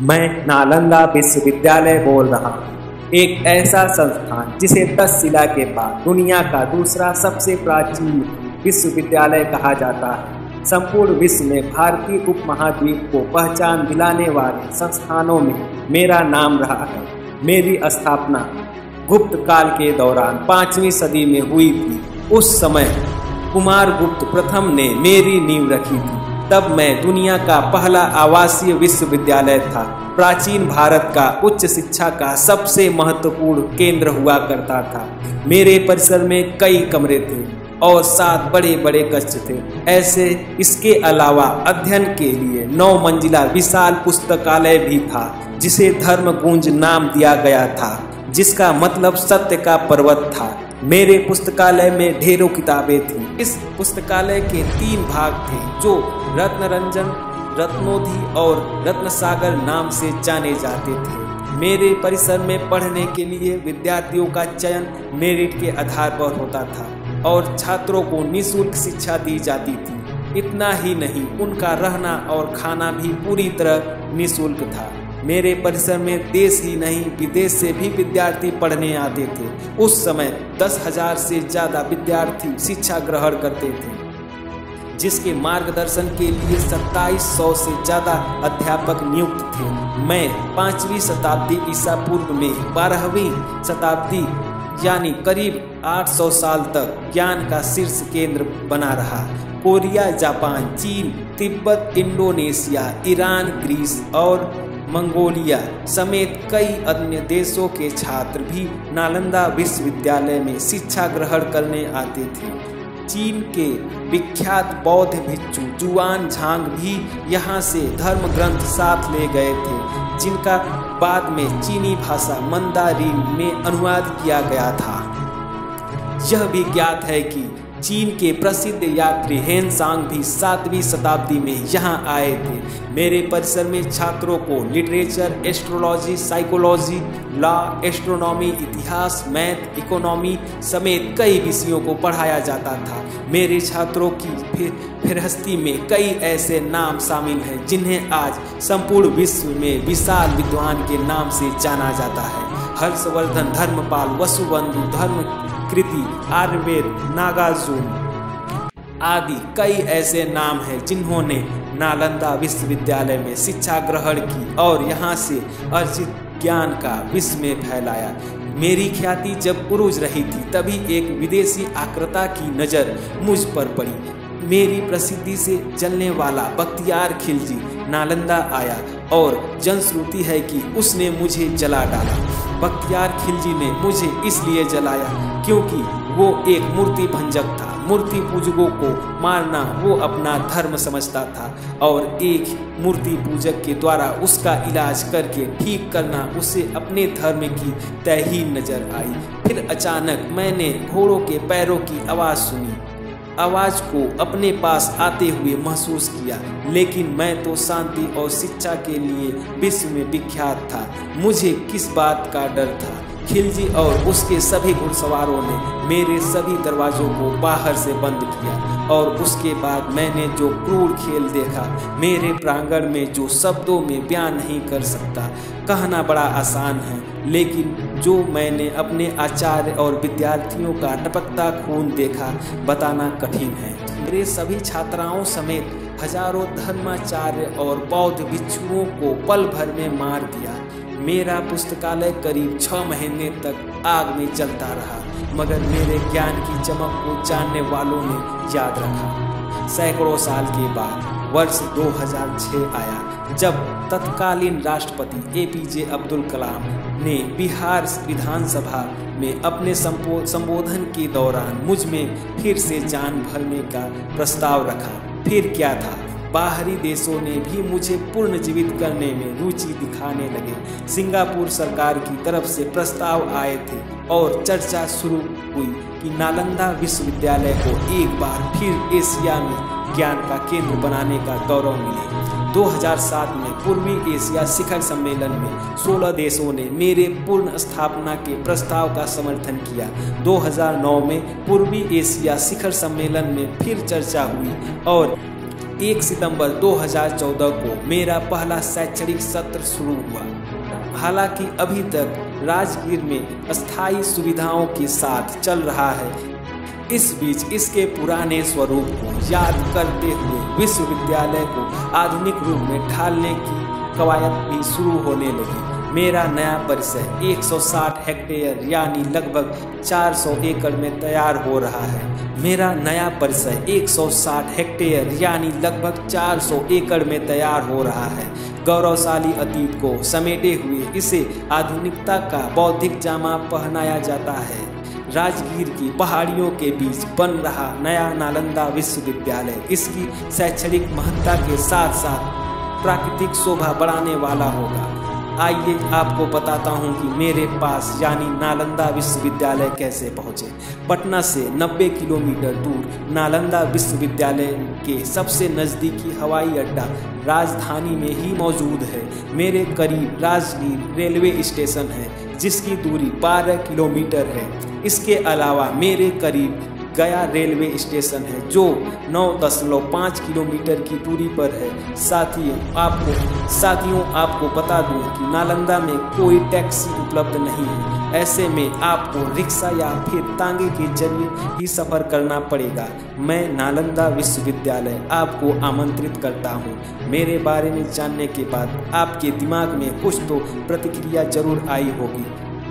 मैं नालंदा विश्वविद्यालय बोल रहा हूँ। एक ऐसा संस्थान जिसे तक्षशिला के बाद दुनिया का दूसरा सबसे प्राचीन विश्वविद्यालय कहा जाता है। संपूर्ण विश्व में भारतीय उपमहाद्वीप को पहचान दिलाने वाले संस्थानों में मेरा नाम रहा है। मेरी स्थापना गुप्त काल के दौरान 5वीं सदी में हुई थी। उस समय कुमारगुप्त प्रथम ने मेरी नींव रखी थी। तब मैं दुनिया का पहला आवासीय विश्वविद्यालय था। प्राचीन भारत का उच्च शिक्षा का सबसे महत्वपूर्ण केंद्र हुआ करता था। मेरे परिसर में कई कमरे थे और 7 बड़े बड़े कक्ष थे। ऐसे इसके अलावा अध्ययन के लिए 9 मंजिला विशाल पुस्तकालय भी था, जिसे धर्मगुंज नाम दिया गया था, जिसका मतलब सत्य का पर्वत था। मेरे पुस्तकालय में ढेरों किताबें थीं। इस पुस्तकालय के 3 भाग थे, जो रत्नरंजन, रत्नोधि और रत्नसागर नाम से जाने जाते थे। मेरे परिसर में पढ़ने के लिए विद्यार्थियों का चयन मेरिट के आधार पर होता था और छात्रों को निःशुल्क शिक्षा दी जाती थी। इतना ही नहीं, उनका रहना और खाना भी पूरी तरह निःशुल्क था। मेरे परिसर में देश ही नहीं विदेश से भी विद्यार्थी पढ़ने आते थे। उस समय 10,000 से ज़्यादा विद्यार्थी शिक्षा ग्रहण करते थे, जिसके मार्गदर्शन के लिए 2700 से ज़्यादा अध्यापक नियुक्त थे। मैं 5वीं शताब्दी ईसा पूर्व में 12वीं शताब्दी यानी करीब 800 साल तक ज्ञान का शीर्ष केंद्र बना रहा। कोरिया, जापान, चीन, तिब्बत, इंडोनेशिया, ईरान, ग्रीस और मंगोलिया समेत कई अन्य देशों के छात्र भी नालंदा विश्वविद्यालय में शिक्षा ग्रहण करने आते थे। चीन के विख्यात बौद्ध भिक्षु जुआन झांग भी यहाँ से धर्म ग्रंथ साथ ले गए थे, जिनका बाद में चीनी भाषा मंदारिन में अनुवाद किया गया था। यह भी ज्ञात है कि चीन के प्रसिद्ध यात्री हेनसांग भी 7वीं शताब्दी में यहाँ आए थे। मेरे परिसर में छात्रों को literature, astrology, psychology, law, astronomy, इतिहास, मैथ, इकोनॉमी समेत कई विषयों को पढ़ाया जाता था। मेरे छात्रों की फहरिस्त में कई ऐसे नाम शामिल हैं जिन्हें आज संपूर्ण विश्व में विशाल विद्वान के नाम से जाना जाता है। हर्षवर्धन, धर्मपाल, वसुबंधु, धर्मकृति, आयुर्वेद, नागार्जुन आदि कई ऐसे नाम हैं जिन्होंने नालंदा विश्वविद्यालय में शिक्षा ग्रहण की और यहाँ से अर्जित ज्ञान का विश्व में फैलाया। मेरी ख्याति जब उरूज रही थी, तभी एक विदेशी आक्रता की नज़र मुझ पर पड़ी। मेरी प्रसिद्धि से जलने वाला बख्तियार खिलजी नालंदा आया और जनश्रुति है कि उसने मुझे जला डाला। बख्तियार खिलजी ने मुझे इसलिए जलाया क्योंकि वो एक मूर्ति भंजक था। मूर्ति पूजकों को मारना वो अपना धर्म समझता था और एक मूर्ति पूजक के द्वारा उसका इलाज करके ठीक करना उसे अपने धर्म की तौहीन नजर आई। फिर अचानक मैंने घोड़ों के पैरों की आवाज़ सुनी। आवाज़ को अपने पास आते हुए महसूस किया, लेकिन मैं तो शांति और शिक्षा के लिए विश्व में विख्यात था। मुझे किस बात का डर था? खिलजी और उसके सभी घुड़सवारों ने मेरे सभी दरवाज़ों को बाहर से बंद किया और उसके बाद मैंने जो क्रूर खेल देखा, मेरे प्रांगण में जो शब्दों में बयान नहीं कर सकता। कहना बड़ा आसान है, लेकिन जो मैंने अपने आचार्य और विद्यार्थियों का टपकता खून देखा, बताना कठिन है। मेरे सभी छात्राओं समेत हजारों धर्माचार्य और बौद्ध भिक्षुओं को पल भर में मार दिया। मेरा पुस्तकालय करीब 6 महीने तक आग में जलता रहा, मगर मेरे ज्ञान की चमक को जानने वालों ने याद रखा। सैकड़ों साल के बाद वर्ष 2006 आया, जब तत्कालीन राष्ट्रपति APJ अब्दुल कलाम ने बिहार विधानसभा में अपने संबोधन के दौरान मुझ में फिर से जान भरने का प्रस्ताव रखा। फिर क्या था, बाहरी देशों ने भी मुझे पुनर्जीवित करने में रुचि दिखाने लगे। सिंगापुर सरकार की तरफ से प्रस्ताव आए थे और चर्चा शुरू हुई कि नालंदा विश्वविद्यालय को एक बार फिर एशिया में ज्ञान का केंद्र बनाने का गौरव मिले। 2007 में पूर्वी एशिया शिखर सम्मेलन में 16 देशों ने मेरे पूर्ण स्थापना के प्रस्ताव का समर्थन किया। 2009 में पूर्वी एशिया शिखर सम्मेलन में फिर चर्चा हुई और 1 सितंबर 2014 को मेरा पहला शैक्षणिक सत्र शुरू हुआ। हालांकि अभी तक राजगीर में अस्थायी सुविधाओं के साथ चल रहा है। इस बीच इसके पुराने स्वरूप को याद करते हुए विश्वविद्यालय को आधुनिक रूप में ढालने की कवायद भी शुरू होने लगी। मेरा नया परिसर 160 हेक्टेयर यानी लगभग 400 एकड़ में तैयार हो रहा है। मेरा नया परिसर 160 हेक्टेयर यानी लगभग 400 एकड़ में तैयार हो रहा है। गौरवशाली अतीत को समेटे हुए इसे आधुनिकता का बौद्धिक जामा पहनाया जाता है। राजगीर की पहाड़ियों के बीच बन रहा नया नालंदा विश्वविद्यालय इसकी शैक्षणिक महत्ता के साथ साथ प्राकृतिक शोभा बढ़ाने वाला होगा। आइए आपको बताता हूं कि मेरे पास यानी नालंदा विश्वविद्यालय कैसे पहुंचे। पटना से 90 किलोमीटर दूर नालंदा विश्वविद्यालय के सबसे नज़दीकी हवाई अड्डा राजधानी में ही मौजूद है। मेरे करीब राजगीर रेलवे स्टेशन है जिसकी दूरी 12 किलोमीटर है। इसके अलावा मेरे करीब गया रेलवे स्टेशन है जो 9.5 किलोमीटर की दूरी पर है। साथियों आपको बता दूं कि नालंदा में कोई टैक्सी उपलब्ध नहीं है। ऐसे में आपको रिक्शा या फिर तांगे के जरिए ही सफ़र करना पड़ेगा। मैं नालंदा विश्वविद्यालय आपको आमंत्रित करता हूँ। मेरे बारे में जानने के बाद आपके दिमाग में कुछ तो प्रतिक्रिया जरूर आई होगी।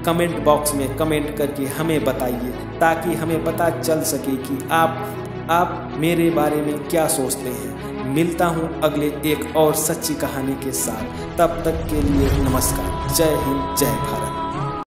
कमेंट बॉक्स में कमेंट करके हमें बताइए ताकि हमें पता चल सके कि आप मेरे बारे में क्या सोचते हैं। मिलता हूं अगले एक और सच्ची कहानी के साथ। तब तक के लिए नमस्कार। जय हिंद, जय भारत।